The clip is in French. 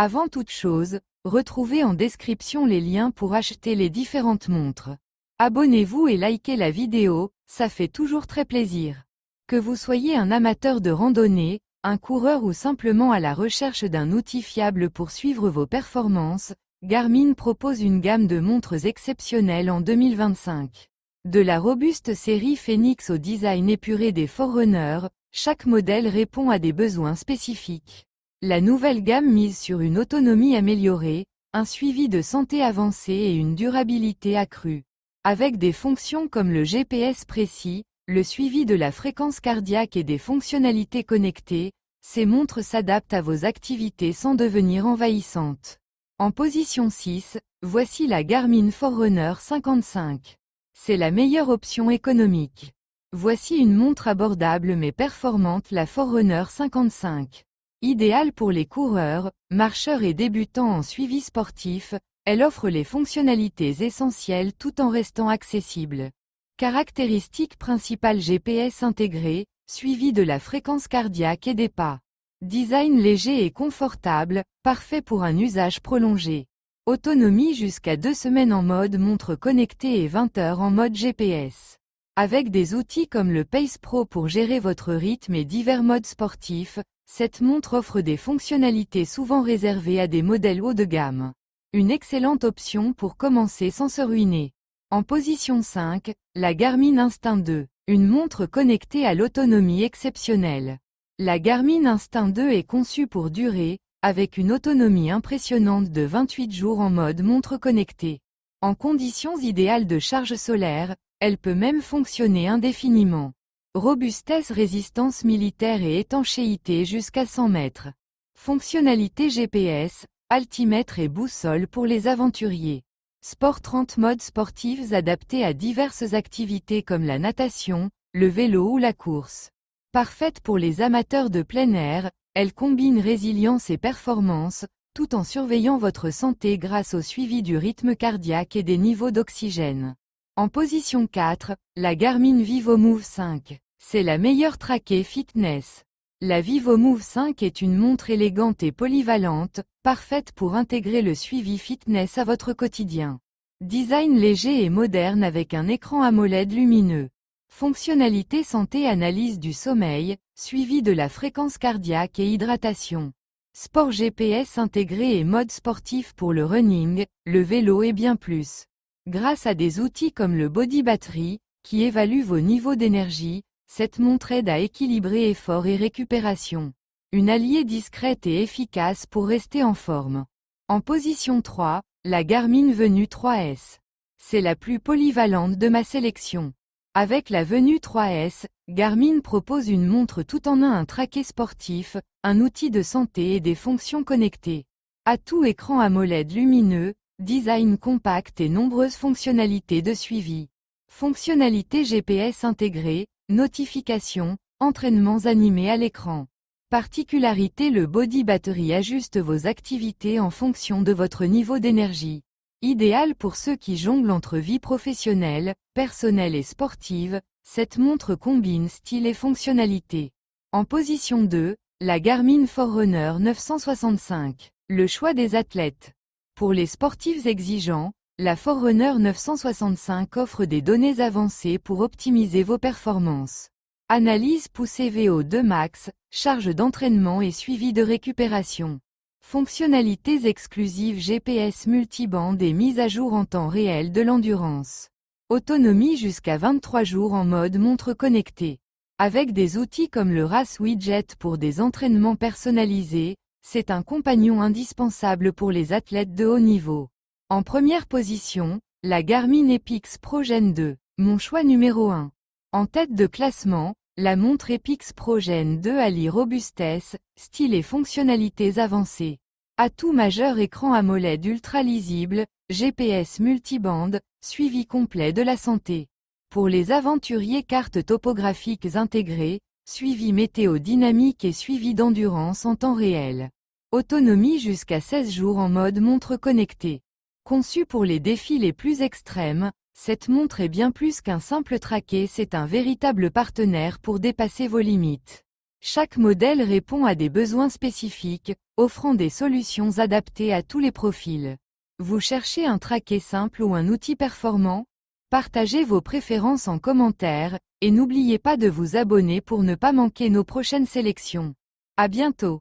Avant toute chose, retrouvez en description les liens pour acheter les différentes montres. Abonnez-vous et likez la vidéo, ça fait toujours très plaisir. Que vous soyez un amateur de randonnée, un coureur ou simplement à la recherche d'un outil fiable pour suivre vos performances, Garmin propose une gamme de montres exceptionnelles en 2025. De la robuste série Phoenix au design épuré des Forerunner, chaque modèle répond à des besoins spécifiques. La nouvelle gamme mise sur une autonomie améliorée, un suivi de santé avancé et une durabilité accrue. Avec des fonctions comme le GPS précis, le suivi de la fréquence cardiaque et des fonctionnalités connectées, ces montres s'adaptent à vos activités sans devenir envahissantes. En position 6, voici la Garmin Forerunner 55. C'est la meilleure option économique. Voici une montre abordable mais performante, la Forerunner 55. Idéale pour les coureurs, marcheurs et débutants en suivi sportif, elle offre les fonctionnalités essentielles tout en restant accessible. Caractéristiques principales: GPS intégré, suivi de la fréquence cardiaque et des pas. Design léger et confortable, parfait pour un usage prolongé. Autonomie jusqu'à 2 semaines en mode montre connectée et 20 heures en mode GPS. Avec des outils comme le Pace Pro pour gérer votre rythme et divers modes sportifs, cette montre offre des fonctionnalités souvent réservées à des modèles haut de gamme. Une excellente option pour commencer sans se ruiner. En position 5, la Garmin Instinct 2, une montre connectée à l'autonomie exceptionnelle. La Garmin Instinct 2 est conçue pour durer, avec une autonomie impressionnante de 28 jours en mode montre connectée. En conditions idéales de charge solaire, elle peut même fonctionner indéfiniment. Robustesse, résistance militaire et étanchéité jusqu'à 100 mètres. Fonctionnalité GPS, altimètre et boussole pour les aventuriers. Sport 30 modes sportifs adaptés à diverses activités comme la natation, le vélo ou la course. Parfaite pour les amateurs de plein air, elle combine résilience et performance, tout en surveillant votre santé grâce au suivi du rythme cardiaque et des niveaux d'oxygène. En position 4, la Garmin VivoMove 5. C'est la meilleure traquée fitness. La VivoMove 5 est une montre élégante et polyvalente, parfaite pour intégrer le suivi fitness à votre quotidien. Design léger et moderne avec un écran AMOLED lumineux. Fonctionnalité santé, analyse du sommeil, suivi de la fréquence cardiaque et hydratation. Sport GPS intégré et mode sportif pour le running, le vélo et bien plus. Grâce à des outils comme le Body Battery, qui évalue vos niveaux d'énergie, cette montre aide à équilibrer effort et récupération. Une alliée discrète et efficace pour rester en forme. En position 3, la Garmin Venue 3S. C'est la plus polyvalente de ma sélection. Avec la Venue 3S, Garmin propose une montre tout en un traqué sportif, un outil de santé et des fonctions connectées. Atout écran AMOLED lumineux, design compact et nombreuses fonctionnalités de suivi. Fonctionnalité GPS intégrée, notifications, entraînements animés à l'écran. Particularité: le Body Battery ajuste vos activités en fonction de votre niveau d'énergie. Idéal pour ceux qui jonglent entre vie professionnelle, personnelle et sportive, cette montre combine style et fonctionnalité. En position 2, la Garmin Forerunner 965. Le choix des athlètes. Pour les sportifs exigeants, la Forerunner 965 offre des données avancées pour optimiser vos performances. Analyse poussée VO2 max, charge d'entraînement et suivi de récupération. Fonctionnalités exclusives: GPS multibande et mise à jour en temps réel de l'endurance. Autonomie jusqu'à 23 jours en mode montre connectée. Avec des outils comme le Race Widget pour des entraînements personnalisés, c'est un compagnon indispensable pour les athlètes de haut niveau. En première position, la Garmin Epix Pro Gen 2, mon choix numéro 1. En tête de classement, la montre Epix Pro Gen 2 allie robustesse, style et fonctionnalités avancées. Atout majeur: écran AMOLED ultra lisible, GPS multibande, suivi complet de la santé. Pour les aventuriers, cartes topographiques intégrées, suivi météo dynamique et suivi d'endurance en temps réel. Autonomie jusqu'à 16 jours en mode montre connectée. Conçue pour les défis les plus extrêmes, cette montre est bien plus qu'un simple traqué, c'est un véritable partenaire pour dépasser vos limites. Chaque modèle répond à des besoins spécifiques, offrant des solutions adaptées à tous les profils. Vous cherchez un traquet simple ou un outil performant? Partagez vos préférences en commentaire, et n'oubliez pas de vous abonner pour ne pas manquer nos prochaines sélections. À bientôt.